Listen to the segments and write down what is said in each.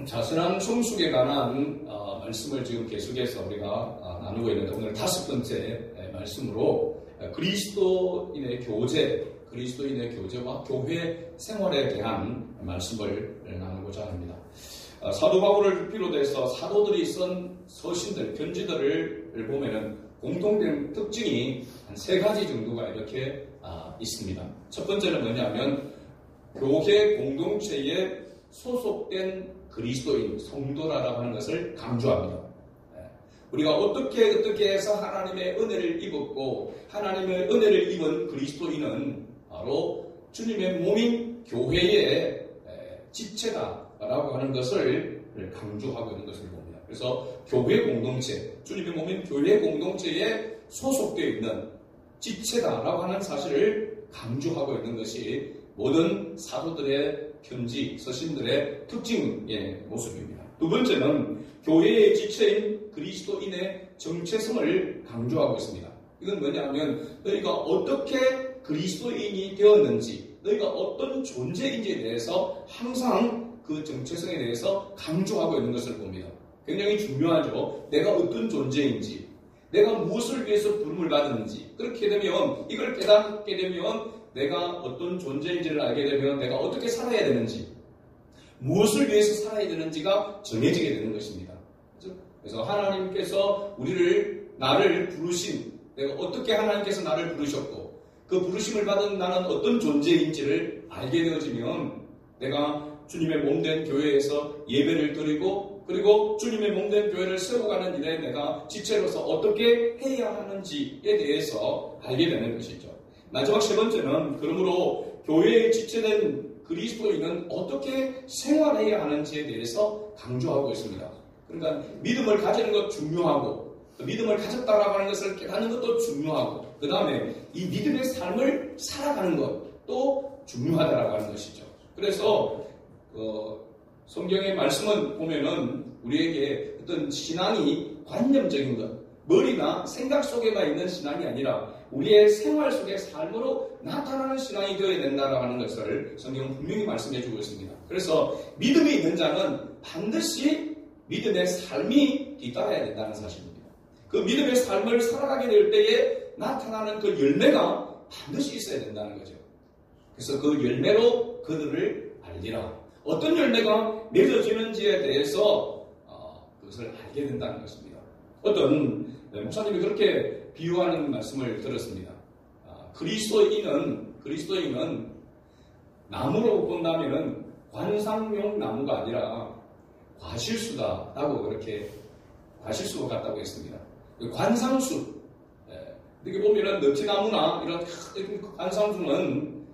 자선한 성숙에 관한 말씀을 지금 계속해서 우리가 나누고 있는데, 오늘 5번째 말씀으로 그리스도인의 교제와 교회 생활에 대한 말씀을 나누고자 합니다. 사도 바울을 비롯해서 사도들이 쓴 서신들, 편지들을 보면은 공통된 특징이 한 3가지 정도가 이렇게 있습니다. 첫 번째는 뭐냐면 교회 공동체에 소속된 그리스도인, 성도라고 하는 것을 강조합니다. 우리가 어떻게 해서 하나님의 은혜를 입었고, 하나님의 은혜를 입은 그리스도인은 바로 주님의 몸인 교회의 지체다라고 하는 것을 강조하고 있는 것을 봅니다. 그래서 교회 공동체, 주님의 몸인 교회 공동체에 소속되어 있는 지체다라고 하는 사실을 강조하고 있는 것이 모든 사도들의 편지, 서신들의 특징의 모습입니다. 두 번째는 교회의 지체인 그리스도인의 정체성을 강조하고 있습니다. 이건 뭐냐면 너희가 어떻게 그리스도인이 되었는지, 너희가 어떤 존재인지에 대해서 항상 그 정체성에 대해서 강조하고 있는 것을 봅니다. 굉장히 중요하죠. 내가 어떤 존재인지, 내가 무엇을 위해서 부름을 받았는지, 그렇게 되면, 이걸 깨닫게 되면 내가 어떤 존재인지를 알게 되면 내가 어떻게 살아야 되는지, 무엇을 위해서 살아야 되는지가 정해지게 되는 것입니다. 그래서 하나님께서 나를 부르신, 내가 어떻게 하나님께서 나를 부르셨고, 그 부르심을 받은 나는 어떤 존재인지를 알게 되어지면 내가 주님의 몸된 교회에서 예배를 드리고, 그리고 주님의 몸된 교회를 세워가는 일에 내가 지체로서 어떻게 해야 하는지에 대해서 알게 되는 것이죠. 마지막 3번째는 그러므로 교회에 지체된 그리스도인은 어떻게 생활해야 하는지에 대해서 강조하고 있습니다. 그러니까 믿음을 가지는 것 중요하고, 믿음을 가졌다라고 하는 것을 깨닫는 것도 중요하고, 그 다음에 이 믿음의 삶을 살아가는 것도 중요하다라고 하는 것이죠. 그래서 성경의 말씀은 보면은 우리에게 어떤 신앙이 관념적인 것, 머리나 생각 속에만 있는 신앙이 아니라 우리의 생활 속의 삶으로 나타나는 신앙이 되어야 된다라고 하는 것을 성경은 분명히 말씀해 주고 있습니다. 그래서 믿음이 있는 자는 반드시 믿음의 삶이 뒤따라야 된다는 사실입니다. 그 믿음의 삶을 살아가게 될 때에 나타나는 그 열매가 반드시 있어야 된다는 거죠. 그래서 그 열매로 그들을 알리라. 어떤 열매가 맺어지는지에 대해서 그것을 알게 된다는 것입니다. 어떤 목사님이 그렇게 비유하는 말씀을 들었습니다. 그리스도인은 나무로 본다면 관상용 나무가 아니라 과실수다라고 그렇게 과실수 같다고 했습니다. 관상수, 이렇게 보면은 납치나무나 이런 관상수는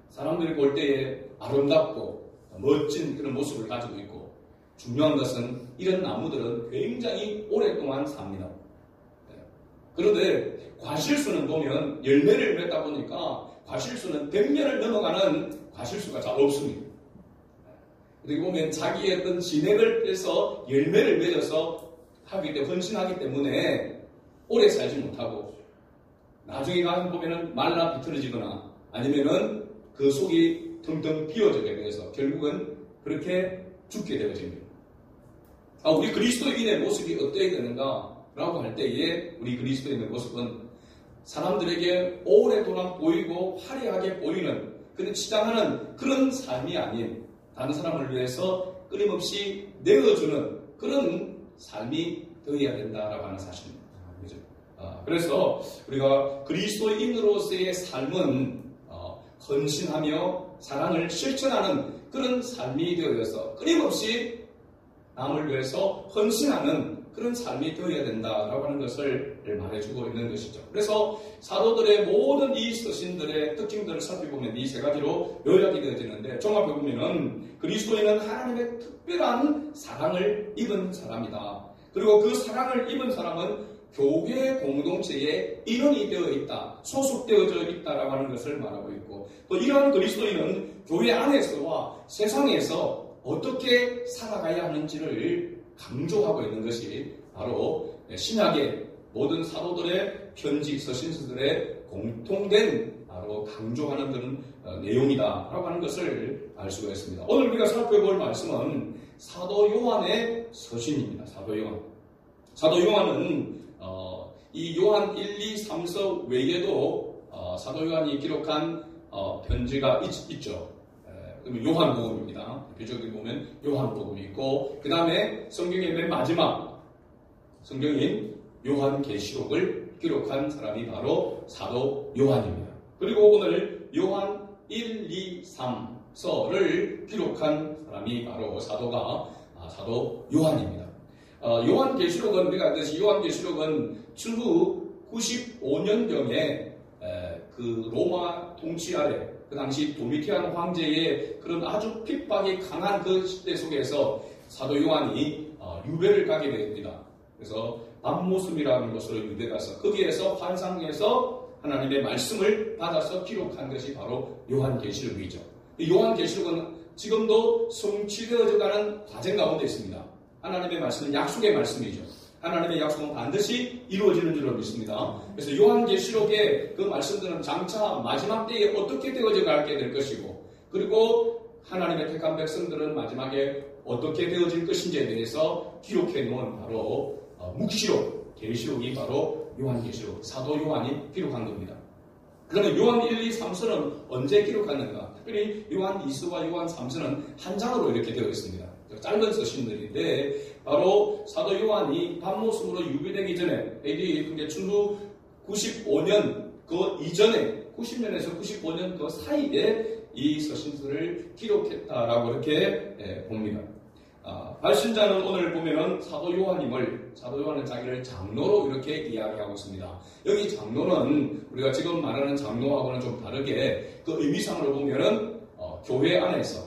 사람들이 볼 때에 아름답고 멋진 그런 모습을 가지고 있고, 중요한 것은 이런 나무들은 굉장히 오랫동안 삽니다. 그런데 과실수는 보면 열매를 맺다 보니까 과실수는 100년을 넘어가는 과실수가 잘 없습니다. 그리고 보면 자기의 어떤 진액을 빼서 열매를 맺어서 헌신하기 때문에 오래 살지 못하고, 나중에 가서 보면은 말라 비틀어지거나 아니면은 그 속이 텅텅 비어지게 돼서 결국은 그렇게 죽게 되어집니다. 우리 그리스도인의 모습이 어떠해야 되는가? 라고 할 때에 우리 그리스도인의 모습은 사람들에게 오랫동안 보이고 화려하게 보이는, 그런 치장하는 그런 삶이 아닌, 다른 사람을 위해서 끊임없이 내어주는 그런 삶이 되어야 된다라고 하는 사실입니다. 그죠? 그래서 우리가 그리스도인으로서의 삶은 헌신하며 사랑을 실천하는 그런 삶이 되어서 끊임없이 남을 위해서 헌신하는 그런 삶이 되어야 된다라고 하는 것을 말해주고 있는 것이죠. 그래서 사도들의 모든 이 서신들의 특징들을 살펴보면 이 3가지로 요약이 되어지는데, 종합해 보면은 그리스도인은 하나님의 특별한 사랑을 입은 사람이다. 그리고 그 사랑을 입은 사람은 교회 공동체의 일원이 되어 있다, 소속되어져 있다라고 하는 것을 말하고 있고, 또 이러한 그리스도인은 교회 안에서와 세상에서 어떻게 살아가야 하는지를 강조하고 있는 것이 바로 신약의 모든 사도들의 편지, 서신서들의 공통된 바로 강조하는 그런 내용이다라고 하는 것을 알 수가 있습니다. 오늘 우리가 살펴볼 말씀은 사도 요한의 서신입니다. 사도 요한. 사도 요한은 이 요한 1, 2, 3서 외에도 사도 요한이 기록한 편지가 있죠. 그러면 요한복음입니다. 대표적으로 보면 요한복음이 있고, 그 다음에 성경의 맨 마지막 성경인 요한계시록을 기록한 사람이 바로 사도 요한입니다. 그리고 오늘 요한 1, 2, 3서를 기록한 사람이 바로 사도 요한입니다. 요한계시록은 우리가 알듯이 요한계시록은 추후 95년경에 그 로마 통치 아래 그 당시 도미티안 황제의 그런 아주 핍박이 강한 그 시대 속에서 사도 요한이 유배를 가게 됩니다. 그래서 밤모습이라는 곳으로 유배가서 거기에서 환상에서 하나님의 말씀을 받아서 기록한 것이 바로 요한계시록이죠. 요한계시록은 지금도 성취되어져가는 과정 가운데 있습니다. 하나님의 말씀은 약속의 말씀이죠. 하나님의 약속은 반드시 이루어지는 줄로 믿습니다. 그래서 요한계시록의 그 말씀들은 장차 마지막 때에 어떻게 되어져 가게 될 것이고, 그리고 하나님의 택한 백성들은 마지막에 어떻게 되어질 것인지에 대해서 기록해 놓은 바로 묵시록, 계시록이 바로 요한계시록, 사도 요한이 기록한 겁니다. 그러면 요한 1, 2, 3서는 언제 기록하는가? 특별히 요한 2서와 요한 3서는 한 장으로 이렇게 되어 있습니다. 짧은 서신들인데 바로 사도 요한이 밤모습으로 유배되기 전에 AD 추후 95년 그 이전에 90년에서 95년 그 사이에 이 서신서를 기록했다라고 이렇게 봅니다. 발신자는 오늘 보면은 사도 요한은 자기를 장로로 이렇게 이야기하고 있습니다. 여기 장로는 우리가 지금 말하는 장로하고는 좀 다르게 그 의미상으로 보면은 교회 안에서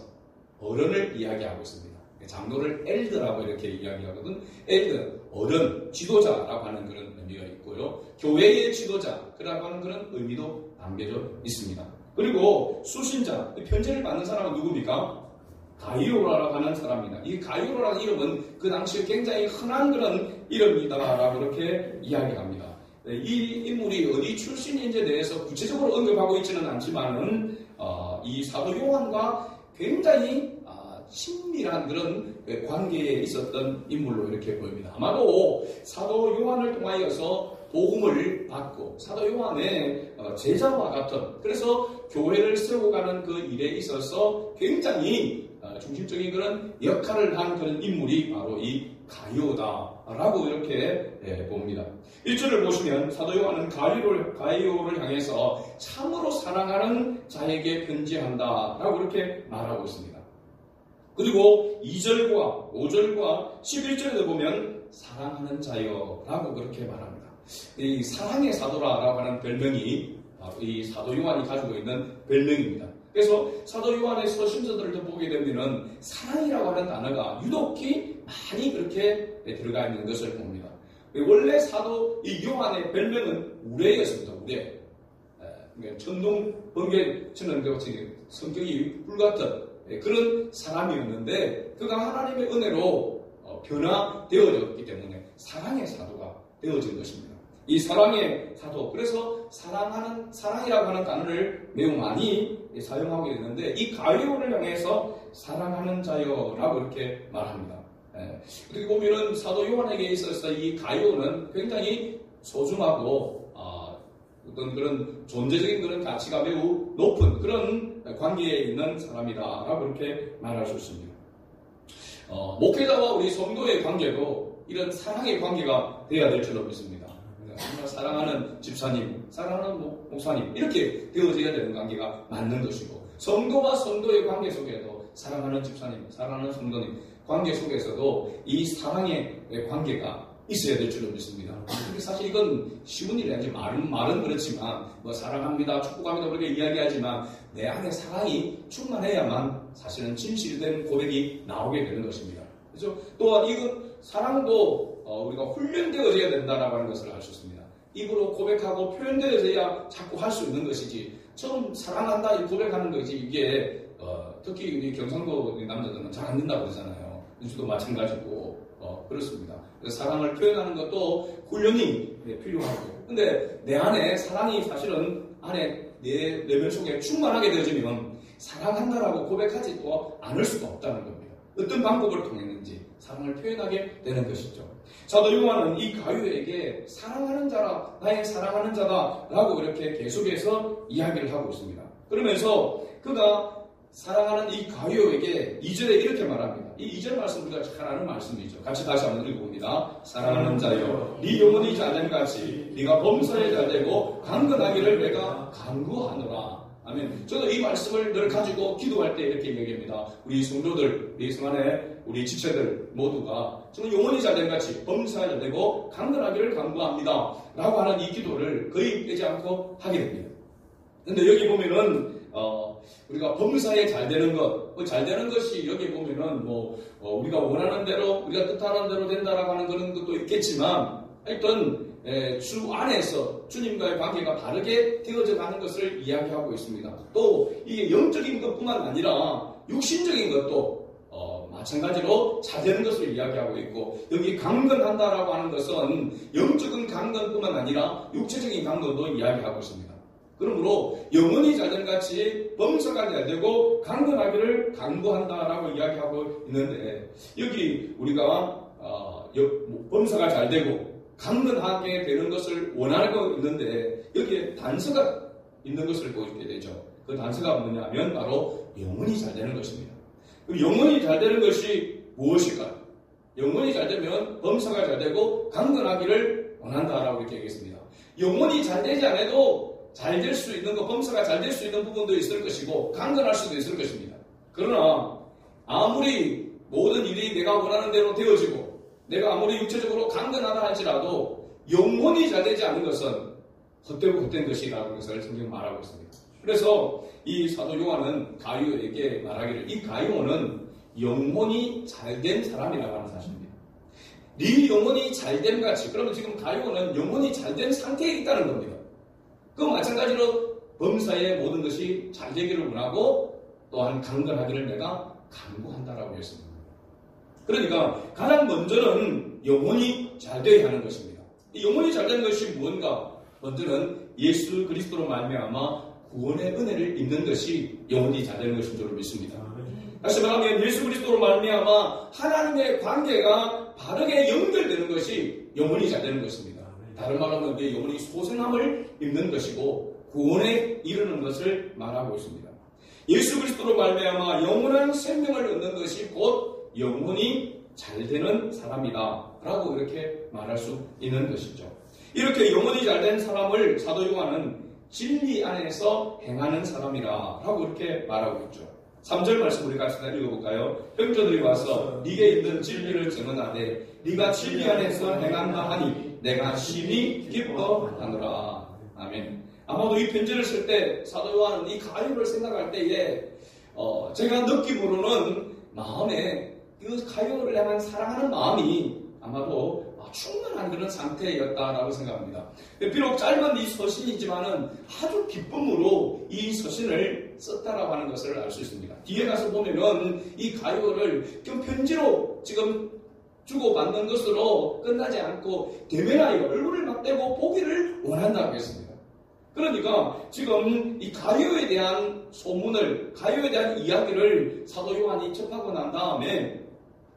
어른을 이야기하고 있습니다. 장로를 엘드라고 이렇게 이야기하거든. 엘드, 어른, 지도자라고 하는 그런 의미가 있고요. 교회의 지도자라고 하는 그런 의미도 담겨져 있습니다. 그리고 수신자, 편지를 받는 사람은 누굽니까? 가이오라라고 하는 사람입니다. 이 가이오라라는 이름은 그 당시에 굉장히 흔한 그런 이름이다라고 이렇게 이야기합니다. 이 인물이 어디 출신인지에 대해서 구체적으로 언급하고 있지는 않지만은 이 사도 요한과 굉장히 친밀한 그런 관계에 있었던 인물로 이렇게 보입니다. 아마도 사도 요한을 통하여서 복음을 받고 사도 요한의 제자와 같은, 그래서 교회를 세워가는 그 일에 있어서 굉장히 중심적인 그런 역할을 한 그런 인물이 바로 이 가이오다라고 이렇게 봅니다. 1절을 보시면 사도 요한은 가이오를 향해서 참으로 사랑하는 자에게 편지한다라고 이렇게 말하고 있습니다. 그리고 2절과 5절과 11절에도 보면 사랑하는 자여라고 그렇게 말합니다. 이 사랑의 사도라고 하는 별명이 이 사도 요한이 가지고 있는 별명입니다. 그래서 사도 요한의 서신서들을 보게 되면 사랑이라고 하는 단어가 유독히 많이 그렇게 들어가 있는 것을 봅니다. 원래 사도 이 요한의 별명은 우레였습니다. 우레. 천둥 번개 치는 성격이 불같은 그런 사람이었는데 그가 하나님의 은혜로 변화되어졌기 때문에 사랑의 사도가 되어진 것입니다. 이 사랑의 사도, 그래서 사랑이라고 하는 단어를 매우 많이 사용하게 되는데 이 가이오를 향해서 사랑하는 자여라고 이렇게 말합니다. 그리고 보면은 사도 요한에게 있어서 이 가이오는 굉장히 소중하고 어떤 그런 존재적인 그런 가치가 매우 높은 그런 관계에 있는 사람이다라고 이렇게 말할 수 있습니다. 목회자와 우리 성도의 관계도 이런 사랑의 관계가 되어야 될 줄로 믿습니다. 정말 사랑하는 집사님, 사랑하는 목사님 이렇게 되어져야 되는 관계가 맞는 것이고, 성도와 성도의 관계 속에도 사랑하는 집사님, 사랑하는 성도님 관계 속에서도 이 사랑의 관계가 있어야 될 줄로 믿습니다. 사실 이건 쉬운 일이 아니지. 말은 그렇지만 사랑합니다, 축복합니다 그렇게 이야기하지만 내 안에 사랑이 충만해야만 사실은 진실된 고백이 나오게 되는 것입니다. 그렇죠? 또한 이건 사랑도 우리가 훈련되어져야 된다라고 하는 것을 알 수 있습니다. 입으로 고백하고 표현되어져야 자꾸 할 수 있는 것이지 처음 사랑한다 이 고백하는 것이지 이게 특히 우리 경상도 남자들은 잘 안 된다고 그러잖아요. 윤수도 마찬가지고 그렇습니다. 그래서 사랑을 표현하는 것도 훈련이 필요하고, 근데 내 안에 사랑이 사실은 안에 내 내면 속에 충만하게 되어지면 사랑한다라고 고백하지도 않을 수가 없다는 겁니다. 어떤 방법을 통했는지 사랑을 표현하게 되는 것이죠. 사도 요한은 이 가룟에게 사랑하는 자라, 나의 사랑하는 자다 라고 이렇게 계속해서 이야기를 하고 있습니다. 그러면서 그가 사랑하는 이 가룟에게 2절에 이렇게 말합니다. 이 2절 말씀 우리가 잘 아는 말씀이죠. 같이 다시 한번 읽어봅니다. 사랑하는 자여, 네 영혼이 잘됨 같이 네가 범사에 잘되고 강건하기를 내가 간구하노라. 아멘. 저도 이 말씀을 늘 가지고 기도할 때 이렇게 얘기합니다. 우리 성도들, 우리 성안에 우리 지체들 모두가 저는 영혼이 잘됨 같이 범사에 잘되고 강건하기를 간구합니다 라고 하는 이 기도를 거의 빼지 않고 하게 됩니다. 근데 여기 보면은 우리가 범사에 잘 되는 것, 잘 되는 것이 여기 보면은 우리가 원하는 대로, 우리가 뜻하는 대로 된다라고 하는 그런 것도 있겠지만, 하여튼 주 안에서 주님과의 관계가 바르게 되어져 가는 것을 이야기하고 있습니다. 또 이게 영적인 것뿐만 아니라 육신적인 것도 마찬가지로 잘 되는 것을 이야기하고 있고, 여기 강건한다라고 하는 것은 영적인 강건뿐만 아니라 육체적인 강건도 이야기하고 있습니다. 그러므로 영혼이 잘됨 같이 범사가 잘되고 강건하기를 간구한다라고 이야기하고 있는데, 여기 우리가 범사가 잘되고 강건하게 되는 것을 원하고 있는데 여기에 단서가 있는 것을 보게 되죠. 그 단서가 뭐냐면 바로 영혼이 잘되는 것입니다. 영혼이 잘되는 것이 무엇일까요? 영혼이 잘되면 범사가 잘되고 강건하기를 원한다라고 이렇게 얘기했습니다. 영혼이 잘되지 않아도 잘 될 수 있는 것, 범사가 잘 될 수 있는 부분도 있을 것이고 강건할 수도 있을 것입니다. 그러나 아무리 모든 일이 내가 원하는 대로 되어지고 내가 아무리 육체적으로 강건하다 할지라도 영혼이 잘 되지 않은 것은 헛되고 헛된 것이라는 것을 성경 말하고 있습니다. 그래서 이 사도 요한은 가룟에게 말하기를, 이 가룟은 영혼이 잘된 사람이라고 하는 사실입니다. 네 영혼이 잘됨 같이, 그러면 지금 가룟은 영혼이 잘된 상태에 있다는 겁니다. 그 마찬가지로 범사의 모든 것이 잘 되기를 원하고 또한 강건하기를 내가 간구한다라고 했습니다. 그러니까 가장 먼저는 영혼이 잘 되어야 하는 것입니다. 영혼이 잘 되는 것이 무언가? 먼저는 예수 그리스도로 말미암아 구원의 은혜를 입는 것이 영혼이 잘 되는 것인 줄 믿습니다. 다시 말하면 예수 그리스도로 말미암아 하나님의 관계가 바르게 연결되는 것이 영혼이 잘 되는 것입니다. 다른 말로 내 영혼이 소생함을 입는 것이고 구원에 이르는 것을 말하고 있습니다. 예수 그리스도로 말미암아 영원한 생명을 얻는 것이 곧 영혼이 잘 되는 사람이다 라고 이렇게 말할 수 있는 것이죠. 이렇게 영혼이 잘 된 사람을 사도 요한은 진리 안에서 행하는 사람이라 라고 이렇게 말하고 있죠. 3절 말씀 우리 같이 읽어볼까요? 형제들이 와서 네게 있는 진리를 증언하되 네가 진리 안에서 행한다 하니 내가 심히 기뻐하노라. 아멘. 아마도 이 편지를 쓸 때 사도 요한은 이 가룟을 생각할 때에 제가 느낌으로는 마음에 이 가룟을 향한 사랑하는 마음이 아마도 충만한 그런 상태였다라고 생각합니다. 비록 짧은 이 서신이지만은 아주 기쁨으로 이 서신을 썼다라고 하는 것을 알 수 있습니다. 뒤에 가서 보면은 이 가룟을 편지로 지금 주고받는 것으로 끝나지 않고 대면하여 얼굴을 맞대고 보기를 원한다고 했습니다. 그러니까 지금 이 가룟에 대한 소문을, 가룟에 대한 이야기를 사도 요한이 접하고 난 다음에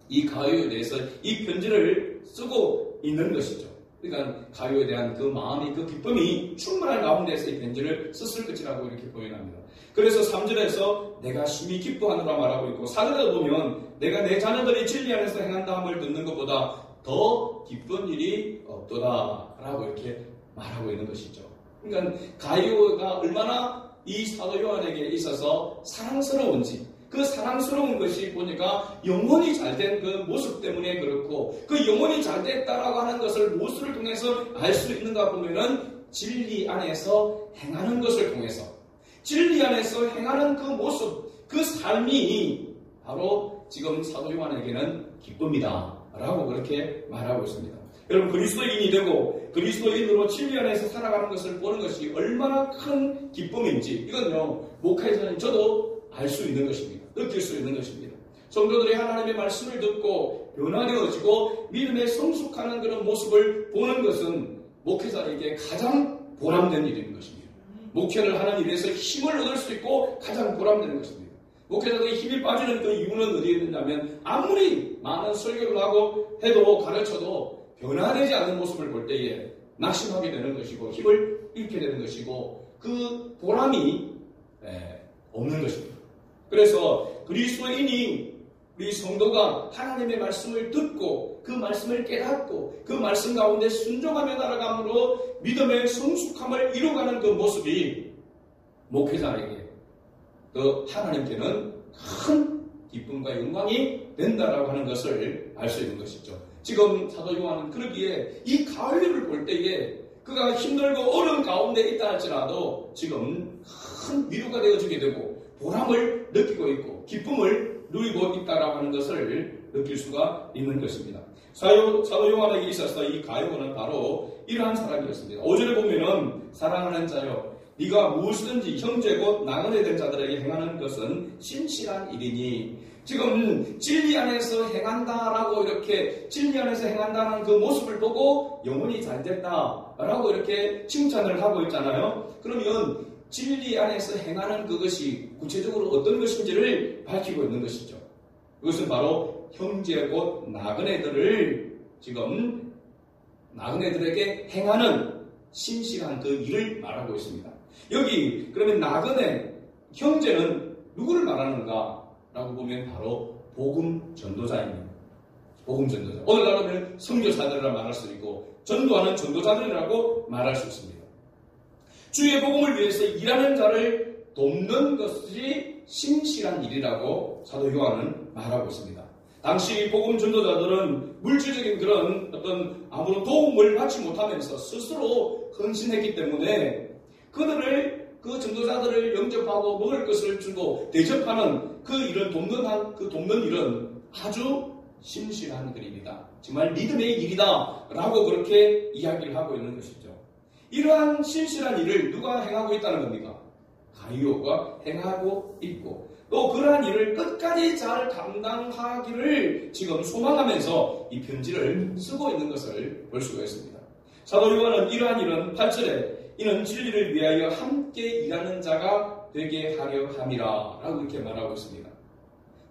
이 가룟에 대해서 이 편지를 쓰고 있는 것이죠. 그러니까 가룟에 대한 그 마음이, 그 기쁨이 충만한 가운데서 이 편지를 썼을 것이라고 이렇게 표현합니다. 그래서 3절에서 내가 심히 기뻐하노라 말하고 있고 4절에도 보면 내가 내 자녀들이 진리 안에서 행한다 함을 듣는 것보다 더 기쁜 일이 없도다 라고 이렇게 말하고 있는 것이죠. 그러니까 가룟가 얼마나 이 사도 요한에게 있어서 사랑스러운지, 그 사랑스러운 것이 보니까 영혼이 잘된 그 모습 때문에 그렇고, 그 영혼이 잘됐다라고 하는 것을 무엇을 통해서 알 수 있는가 보면은 진리 안에서 행하는 것을 통해서, 진리 안에서 행하는 그 모습, 그 삶이 바로 지금 사도 요한에게는 기쁨이다 라고 그렇게 말하고 있습니다. 여러분, 그리스도인이 되고 그리스도인으로 진리 안에서 살아가는 것을 보는 것이 얼마나 큰 기쁨인지, 이건요 목회자인 저도 알 수 있는 것입니다. 느낄 수 있는 것입니다. 성도들이 하나님의 말씀을 듣고 변화되어지고 믿음에 성숙하는 그런 모습을 보는 것은 목회자에게 가장 보람된 일인 것입니다. 목회를 하는 일에서 힘을 얻을 수 있고 가장 보람되는 것입니다. 목회자들이 힘이 빠지는 그 이유는 어디에 있느냐면 아무리 많은 설교를 하고 해도 가르쳐도 변화되지 않는 모습을 볼 때에 낙심하게 되는 것이고 힘을 잃게 되는 것이고 그 보람이 없는 것입니다. 그래서 그리스도인이 우리 성도가 하나님의 말씀을 듣고 그 말씀을 깨닫고 그 말씀 가운데 순종하며 나아감으로 믿음의 성숙함을 이루어가는 그 모습이 목회자에게 그 하나님께는 큰 기쁨과 영광이 된다라고 하는 것을 알 수 있는 것이죠. 지금 사도 요한은 그러기에 이 가을을 볼 때에 그가 힘들고 어려운 가운데 있다 할지라도 지금 큰 위로가 되어지게 되고 보람을 느끼고 있고 기쁨을 누리고 있다라고 하는 것을 느낄 수가 있는 것입니다. 사도 요한에게 있어서 이 가요는 바로 이러한 사람이었습니다. 5절에 보면은 사랑하는 자여 네가 무엇이든지 형제 곧 나그네 된 자들에게 행하는 것은 신실한 일이니 지금 진리 안에서 행한다라고 이렇게 진리 안에서 행한다는 그 모습을 보고 영혼이 잘 됐다라고 이렇게 칭찬을 하고 있잖아요. 그러면 진리 안에서 행하는 그것이 구체적으로 어떤 것인지를 밝히고 있는 것이죠. 그것은 바로 형제 곧 나그네들을 지금 나그네들에게 행하는 신실한 그 일을 말하고 있습니다. 여기 그러면 나그네 형제는 누구를 말하는가? 라고 보면 바로 복음 전도자입니다. 복음 전도자. 오늘날은 선교사들이라 말할 수 있고 전도하는 전도자들이라고 말할 수 있습니다. 주의 복음을 위해서 일하는 자를 돕는 것이 신실한 일이라고 사도 요한은 말하고 있습니다. 당시 복음 전도자들은 물질적인 그런 어떤 아무런 도움을 받지 못하면서 스스로 헌신했기 때문에 그들을 그 전도자들을 영접하고 먹을 것을 주고 대접하는 그 일을 돕는 일은 아주 신실한 일입니다. 정말 믿음의 일이다 라고 그렇게 이야기를 하고 있는 것이죠. 이러한 신실한 일을 누가 행하고 있다는 겁니까? 가이오가 행하고 있고 또 그러한 일을 끝까지 잘 감당하기를 지금 소망하면서 이 편지를 쓰고 있는 것을 볼 수가 있습니다. 사도 요한은 이러한 일은 8절에 이는 진리를 위하여 함께 일하는 자가 되게 하려 함이라 라고 이렇게 말하고 있습니다.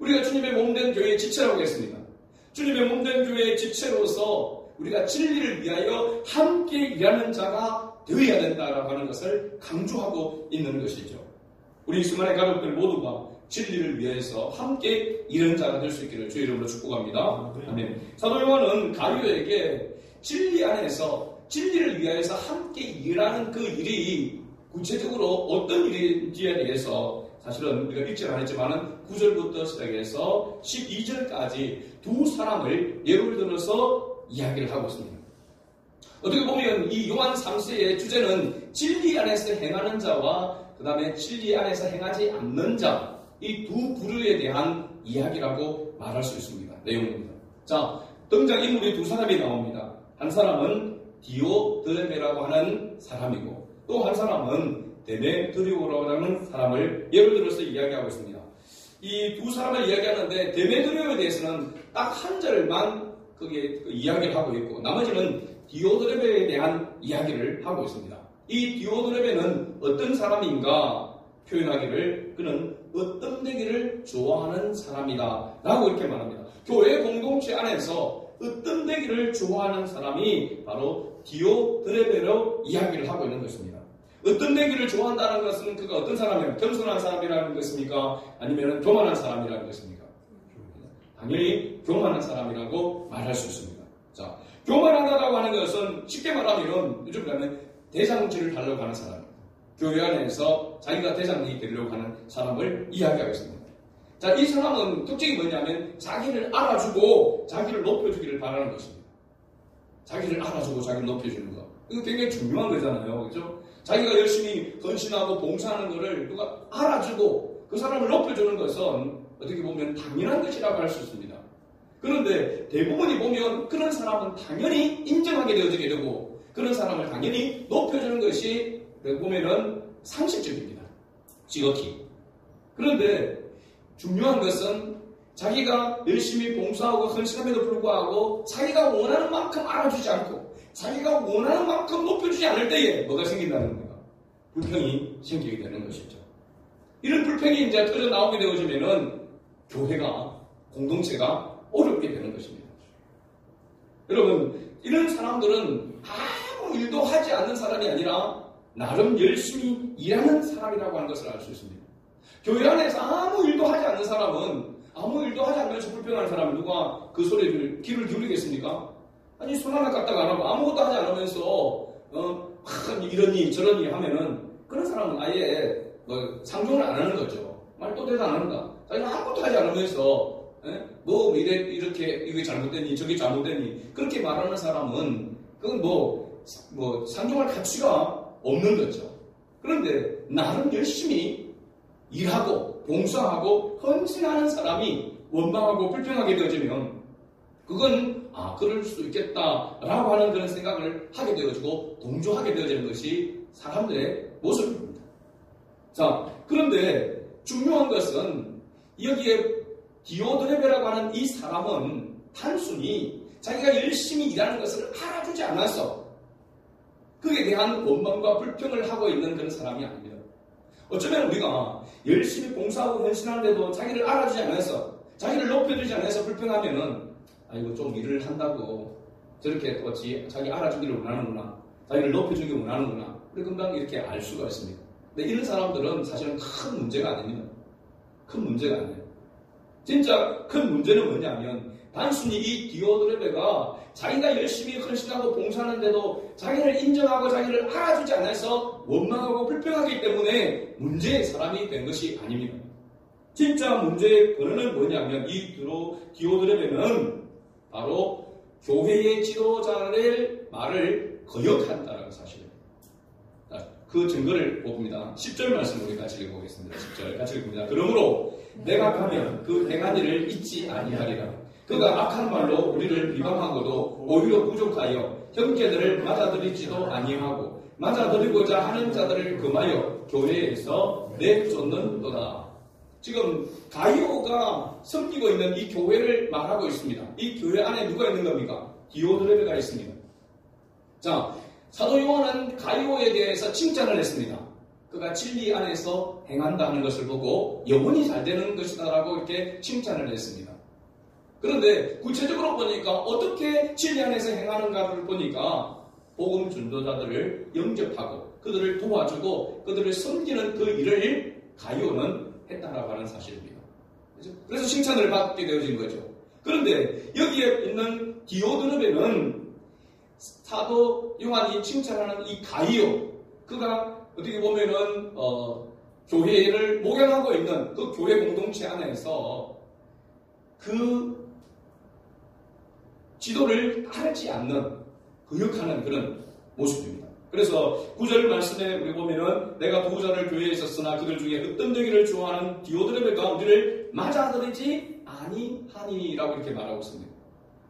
우리가 주님의 몸된 교회의 지체라고 했습니다. 주님의 몸된 교회의 지체로서 우리가 진리를 위하여 함께 일하는 자가 되어야 된다라고 하는 것을 강조하고 있는 것이죠. 우리 수많은 가족들 모두가 진리를 위해서 함께 일하는 자가 될 수 있기를 주의 이름으로 축복합니다. 아멘. 사도 요한은 가룟에게 진리 안에서 진리를 위하여서 함께 일하는 그 일이 구체적으로 어떤 일인지에 대해서 사실은 우리가 읽지는 않았지만 9절부터 시작해서 12절까지 두 사람을 예를 들어서 이야기를 하고 있습니다. 어떻게 보면 이 요한 3세의 주제는 진리 안에서 행하는 자와 그 다음에 진리 안에서 행하지 않는 자, 이 두 부류에 대한 이야기라고 말할 수 있습니다. 내용입니다. 자, 등장인물이 두 사람이 나옵니다. 한 사람은 디오드레베라고 하는 사람이고 또 한 사람은 데메드리오라고 하는 사람을 예를 들어서 이야기하고 있습니다. 이 두 사람을 이야기하는데 데메드리오에 대해서는 딱 한 절만 이야기를 하고 있고 나머지는 디오드레베에 대한 이야기를 하고 있습니다. 이 디오드레베는 어떤 사람인가 표현하기를 그는 으뜸되기를 좋아하는 사람이다 라고 이렇게 말합니다. 교회 공동체 안에서 으뜸되기를 좋아하는 사람이 바로 디오드레베로 이야기를 하고 있는 것입니다. 으뜸되기를 좋아한다는 것은 그가 어떤 사람이에요? 겸손한 사람이라는 것입니까? 아니면 교만한 사람이라는 것입니까? 당연히 교만한 사람이라고 말할 수 있습니다. 자, 교만하다라고 하는 것은 쉽게 말하면 요즘 가면 대장질을 하려고 하는 사람입니다. 교회 안에서 자기가 대장이 되려고 하는 사람을 이야기하고 있습니다. 자, 이 사람은 특징이 뭐냐면 자기를 알아주고 자기를 높여주기를 바라는 것입니다. 자기를 알아주고 자기를 높여주는 것. 이거 굉장히 중요한 거잖아요. 그렇죠? 자기가 열심히 헌신하고 봉사하는 것을 누가 알아주고 그 사람을 높여주는 것은 어떻게 보면 당연한 것이라고 할 수 있습니다. 그런데 대부분이 보면 그런 사람은 당연히 인정하게 되어지게 되고 그런 사람을 당연히 높여주는 것이 보면은 상식적입니다. 지극히. 그런데 중요한 것은 자기가 열심히 봉사하고 헌신함에도 불구하고 자기가 원하는 만큼 알아주지 않고 자기가 원하는 만큼 높여주지 않을 때에 뭐가 생긴다는 겁니까? 불평이 생기게 되는 것이죠. 이런 불평이 이제 터져 나오게 되어지면은 교회가, 공동체가 어렵게 되는 것입니다. 여러분, 이런 사람들은 아무 일도 하지 않는 사람이 아니라 나름 열심히 일하는 사람이라고 하는 것을 알 수 있습니다. 교회 안에서 아무 일도 하지 않는 사람은, 아무 일도 하지 않으면서 불평하는 사람은 누가 그 소리를 귀를 기울이겠습니까? 아니, 손 하나 까딱 안 하고 아무것도 하지 않으면서 이러니 저러니 하면은 그런 사람은 아예 상종을 안 하는 거죠. 말도 대도 안 한다. 자기가 아무것도 하지 않으면서 이렇게 이게 잘못됐니 저게 잘못됐니 그렇게 말하는 사람은 그건 상종할 가치가 없는 거죠. 그런데 나름 열심히 일하고 봉사하고 헌신하는 사람이 원망하고 불평하게 되어지면 그건 그럴 수 있겠다라고 하는 그런 생각을 하게 되어지고 동조하게 되어지는 것이 사람들의 모습입니다. 자, 그런데 중요한 것은 여기에 디오드레베라고 하는 이 사람은 단순히 자기가 열심히 일하는 것을 알아주지 않아서 그에 대한 원망과 불평을 하고 있는 그런 사람이 아닙니다. 어쩌면 우리가 열심히 봉사하고 헌신하는데도 자기를 알아주지 않아서 자기를 높여주지 않아서 불평하면은 이거 좀 일을 한다고 저렇게 자기 알아주기를 원하는구나, 자기를 높여주기 원하는구나, 우리 금방 이렇게 알 수가 있습니다. 근데 이런 사람들은 사실은 큰 문제가 아닙니다. 큰 문제가 아니에요. 진짜 큰 문제는 뭐냐면 단순히 이 디오드레베가 자기가 열심히 헌신하고 봉사하는데도 자기를 인정하고 자기를 알아주지 않아서 원망하고 불평하기 때문에 문제의 사람이 된 것이 아닙니다. 진짜 문제의 근원은 뭐냐면 이 디오드레베는 바로 교회의 지도자의 말을 거역한다는 사실입니다. 그 증거를 봅니다. 10절 말씀 우리 같이 읽어보겠습니다. 10절 같이 읽습니다. 그러므로 내가 가면 그 행한 일을 잊지 아니하리라. 그가 악한 말로 우리를 비방하고도 오히려 부족하여 형제들을 맞아들이지도 아니하고 맞아들이고자 하는 자들을 금하여 교회에서 내쫓는도다. 지금 가이오가 섬기고 있는 이 교회를 말하고 있습니다. 이 교회 안에 누가 있는 겁니까? 디오드레베가 있습니다. 자, 사도 요한은 가이오에 대해서 칭찬을 했습니다. 그가 진리 안에서 행한다는 것을 보고 영혼이 잘 되는 것이다라고 이렇게 칭찬을 했습니다. 그런데 구체적으로 보니까 어떻게 진리 안에서 행하는가를 보니까 복음 전도자들을 영접하고 그들을 도와주고 그들을 섬기는 그 일을 가이오는 했다라고 하는 사실입니다. 그래서 칭찬을 받게 되어진 거죠. 그런데 여기에 있는 디오드레베는 사도 요한이 칭찬하는 이 가이오, 그가 어떻게 보면은 교회를 목양하고 있는 그 교회 공동체 안에서 그 지도를 따르지 않는 거역하는 그런 모습입니다. 그래서 9절 말씀에 우리 보면은 내가 도자를 교회에 있었으나 그들 중에 으뜸되기를 좋아하는 디오드레베가 우리를 맞아들이지 아니하니라고 이렇게 말하고 있습니다.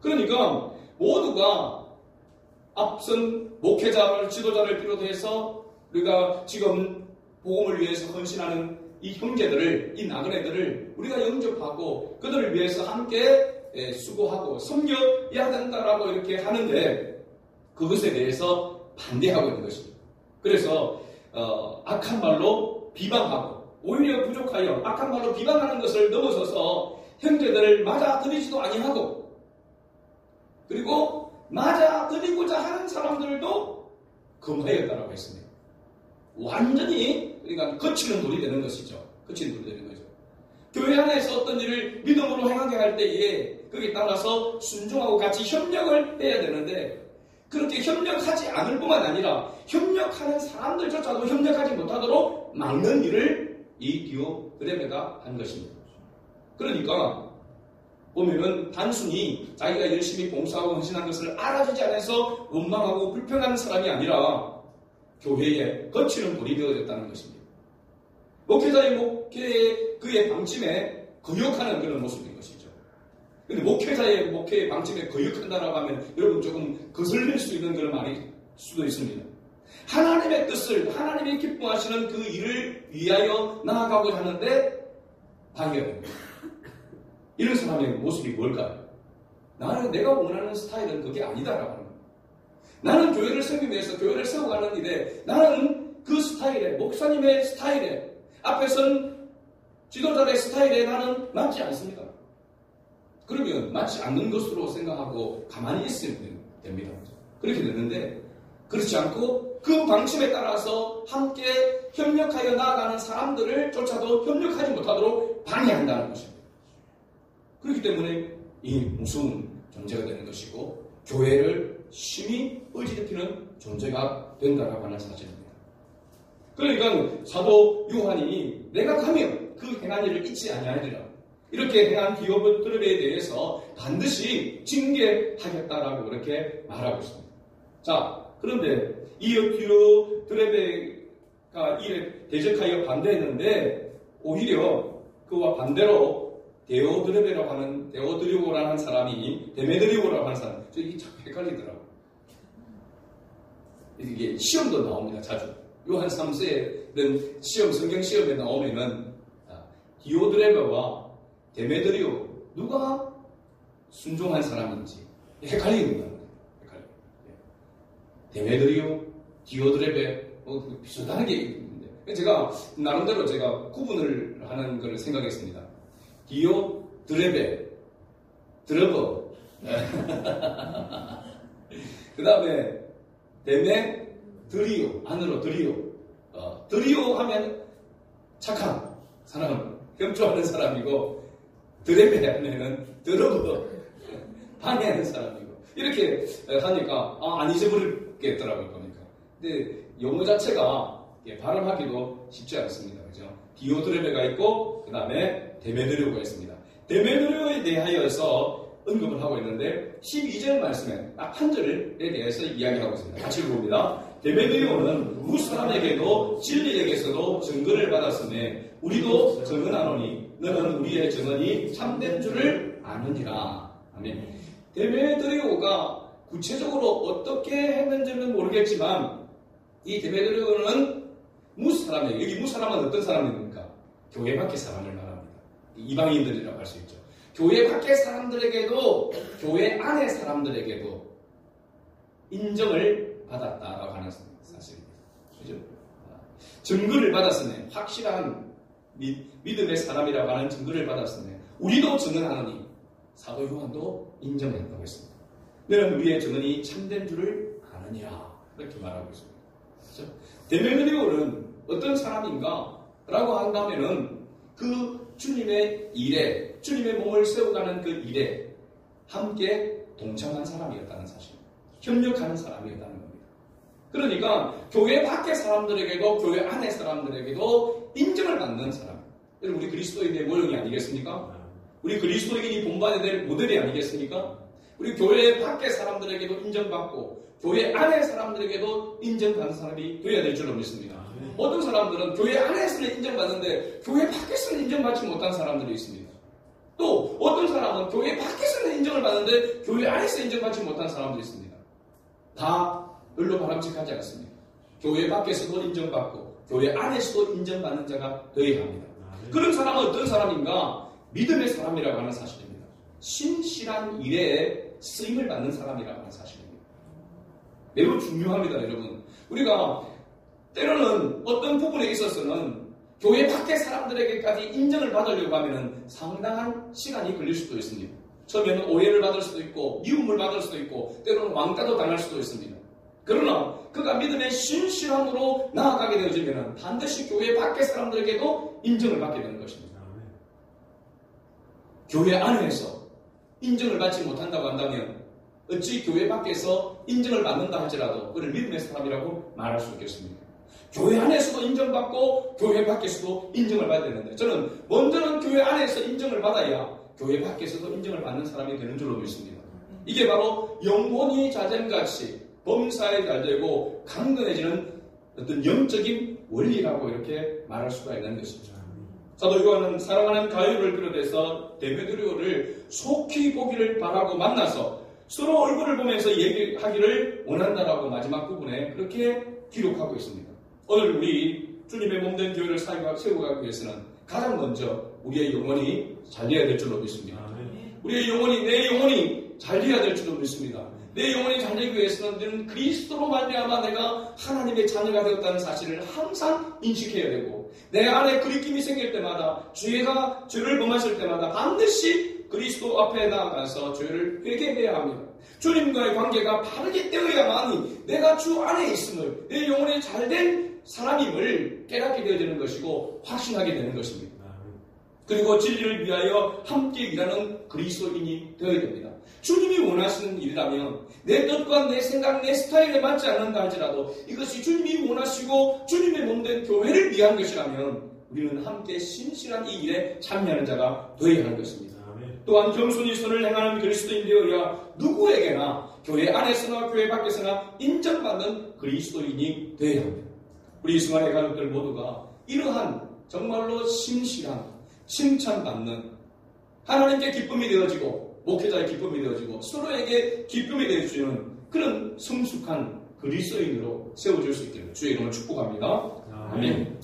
그러니까 모두가 앞선 목회자를, 지도자를 비롯해서 우리가 지금 복음을 위해서 헌신하는 이 형제들을, 이 나그네들을 우리가 영접하고 그들을 위해서 함께 수고하고 섬겨야 된다라고 이렇게 하는데 그것에 대해서 반대하고 있는 것입니다. 그래서 악한 말로 비방하고 오히려 부족하여 악한 말로 비방하는 것을 넘어서서 형제들을 맞아들이지도 아니하고 그리고 맞아들이고자 하는 사람들도 금하였다라고 했습니다. 완전히 그러니까 거치는 돌이 되는 것이죠. 거치는 돌이 되는 거죠. 교회 안에서 어떤 일을 믿음으로 행하게 할 때에 거기에 따라서 순종하고 같이 협력을 해야 되는데 그렇게 협력하지 않을 뿐만 아니라 협력하는 사람들조차도 협력하지 못하도록 막는 일을 이 디오드레베가 한 것입니다. 그러니까 보면은 단순히 자기가 열심히 봉사하고 헌신한 것을 알아주지 않아서 원망하고 불평하는 사람이 아니라 교회에 거치는 돌이 되어졌다는 것입니다. 목회자의 그의 방침에 거역하는 그런 모습인 것이죠. 근데 목회의 방침에 거역한다라고 하면 여러분 조금 거슬릴 수 있는 그런 말일 수도 있습니다. 하나님의 뜻을, 하나님이 기뻐하시는 그 일을 위하여 나아가고자 하는데 방해가 됩니다. 이런 사람의 모습이 뭘까요? 내가 원하는 스타일은 그게 아니다라고 하는 거예요. 나는 교회를 세우기 위해서 교회를 세워가는 일에 나는 그 스타일에, 목사님의 스타일에 앞에선 지도자의 스타일에 나는 맞지 않습니다. 그러면 맞지 않는 것으로 생각하고 가만히 있으면 됩니다. 그렇게 됐는데 그렇지 않고 그 방침에 따라서 함께 협력하여 나아가는 사람들을 쫓아도 협력하지 못하도록 방해한다는 것입니다. 그렇기 때문에 이 무서운 존재가 되는 것이고 교회를 심히 어지럽히는 존재가 된다라고 하는 사실입니다. 그러니까 사도 요한이 내가 가면 그 행한 일을 잊지 아니하리라. 이렇게 행한 디오드레베에 대해서 반드시 징계하겠다라고 그렇게 말하고 있습니다. 자, 그런데 이 디오드레베가 이에 대적하여 반대했는데 오히려 그와 반대로 데오드리오라는 사람이 데메드리오라고 하는 사람, 이게 자꾸 헷갈리더라고요. 이게 시험도 나옵니다. 자주. 요한 3세는 성경 시험에 나오면은 디오드레베와 데메드리오 누가 순종한 사람인지 헷갈리는 겁니다. 데메드리오, 디오드레베 비슷한 게 있는데 제가 나름대로 제가 구분을 하는 걸 생각했습니다. 디오드레베, 드러버 그 다음에 데메드리오, 안으로 드리오. 드리오 하면 착한 사람, 협조하는 사람이고 드레베 하면은 드러버, 방해하는 사람이고 이렇게 하니까 안 잊어버리겠더라고요. 보니까. 근데 용어 자체가 발음하기도 쉽지 않습니다. 그죠? 디오드레베가 있고 그 다음에 데메드리오가 있습니다. 데메드리오에 대하여서 언급을 하고 있는데 12절 말씀에 딱 한 절에 대해서 이야기하고 있습니다. 같이 읽어봅니다. 데메드리오는 누구 사람에게도 진리에게서도 증거를 받았으며 우리도 증언하노니 너는 우리의 증언이 참된 줄을 아느니라. 아멘. 데메드리오가 구체적으로 어떻게 했는지는 모르겠지만 이 데메드리오는 무사람이에요. 여기 무사람은 어떤 사람입니까? 교회 밖의 사람을 말합니다. 이방인들이라고 할 수 있죠. 교회 밖의 사람들에게도 교회 안의 사람들에게도 인정을 받았다라고 하는 사실입니다. 그죠? 증거를 받았으면 확실한 믿음의 사람이라고 하는 증거를 받았으면 우리도 증언하노니 사도 요한도 인정했다고 했습니다. 너는 우리의 증언이 참된 줄을 아느냐 이렇게 말하고 있습니다. 그렇죠? 데메드리오는 어떤 사람인가? 라고 한다면은 그 주님의 일에, 주님의 몸을 세워가는 그 일에 함께 동참한 사람이었다는 사실입니다. 협력하는 사람이었다는 겁니다. 그러니까 교회 밖의 사람들에게도 교회 안의 사람들에게도 인정을 받는 사람. 여러분 우리 그리스도인의 모형이 아니겠습니까? 우리 그리스도인이 본받아야 될 모델이 아니겠습니까? 우리 교회 밖의 사람들에게도 인정받고 교회 안의 사람들에게도 인정받는 사람이 되어야 될 줄로 믿습니다. 어떤 사람들은 교회 안에서는 인정받는데 교회 밖에서는 인정받지 못한 사람들이 있습니다. 또 어떤 사람은 교회 밖에서는 인정을 받는데 교회 안에서 인정받지 못한 사람들이 있습니다. 다 별로 바람직하지 않습니다. 교회 밖에서도 인정받고 교회 안에서도 인정받는 자가 되어야 합니다. 그런 사람은 어떤 사람인가? 믿음의 사람이라고 하는 사실입니다. 신실한 일에 쓰임을 받는 사람이라고 하는 사실입니다. 매우 중요합니다, 여러분. 우리가 때로는 어떤 부분에 있어서는 교회 밖의 사람들에게까지 인정을 받으려고 하면 상당한 시간이 걸릴 수도 있습니다. 처음에는 오해를 받을 수도 있고 미움을 받을 수도 있고 때로는 왕따도 당할 수도 있습니다. 그러나 그가 믿음의 신실함으로 나아가게 되어지면 반드시 교회 밖의 사람들에게도 인정을 받게 되는 것입니다. 교회 안에서 인정을 받지 못한다고 한다면 어찌 교회 밖에서 인정을 받는다 할지라도 그를 믿음의 사람이라고 말할 수 있겠습니까? 교회 안에서도 인정받고 교회 밖에서도 인정을 받아야 되는데 저는 먼저는 교회 안에서 인정을 받아야 교회 밖에서도 인정을 받는 사람이 되는 줄로 믿습니다. 이게 바로 영혼이 자전같이 범사에 잘되고 강건해지는 어떤 영적인 원리라고 이렇게 말할 수가 있는 것이죠. 사도 요한은 사랑하는 가요를 비롯해서 데메드리오를 속히 보기를 바라고 만나서 서로 얼굴을 보면서 얘기하기를 원한다라고 마지막 부분에 그렇게 기록하고 있습니다. 오늘 우리 주님의 몸된 교회를 세워가기 위해서는 가장 먼저 우리의 영혼이 잘 돼야 될 줄로 믿습니다. 우리의 영혼이, 내 영혼이 잘 돼야 될 줄로 믿습니다. 내 영혼이 잘 되기 위해서는 너는 그리스도로 말미암아 내가 하나님의 자녀가 되었다는 사실을 항상 인식해야 되고, 내 안에 그리낌이 생길 때마다, 죄를 범했을 때마다 반드시 그리스도 앞에 나아가서 죄를 회개해야 합니다. 주님과의 관계가 바르게 되어야만이 내가 주 안에 있음을, 내 영혼이 잘된 사람임을 깨닫게 되어지는 것이고 확신하게 되는 것입니다. 그리고 진리를 위하여 함께 일하는 그리스도인이 되어야 됩니다. 주님이 원하시는 일이라면 내 뜻과 내 생각, 내 스타일에 맞지 않는다 할지라도 이것이 주님이 원하시고 주님의 몸된 교회를 위한 것이라면 우리는 함께 신실한 이 일에 참여하는 자가 되어야 하는 것입니다. 또한 겸손히 선을 행하는 그리스도인 되어야 누구에게나 교회 안에서나 교회 밖에서나 인정받는 그리스도인이 되어야 합니다. 우리 이승환의 가족들 모두가 이러한 정말로 신실한, 칭찬받는, 하나님께 기쁨이 되어지고 목회자의 기쁨이 되어지고 서로에게 기쁨이 되어주는 그런 성숙한 그리스도인으로 세워질 수 있기를 주의 이름으로 축복합니다. 아멘.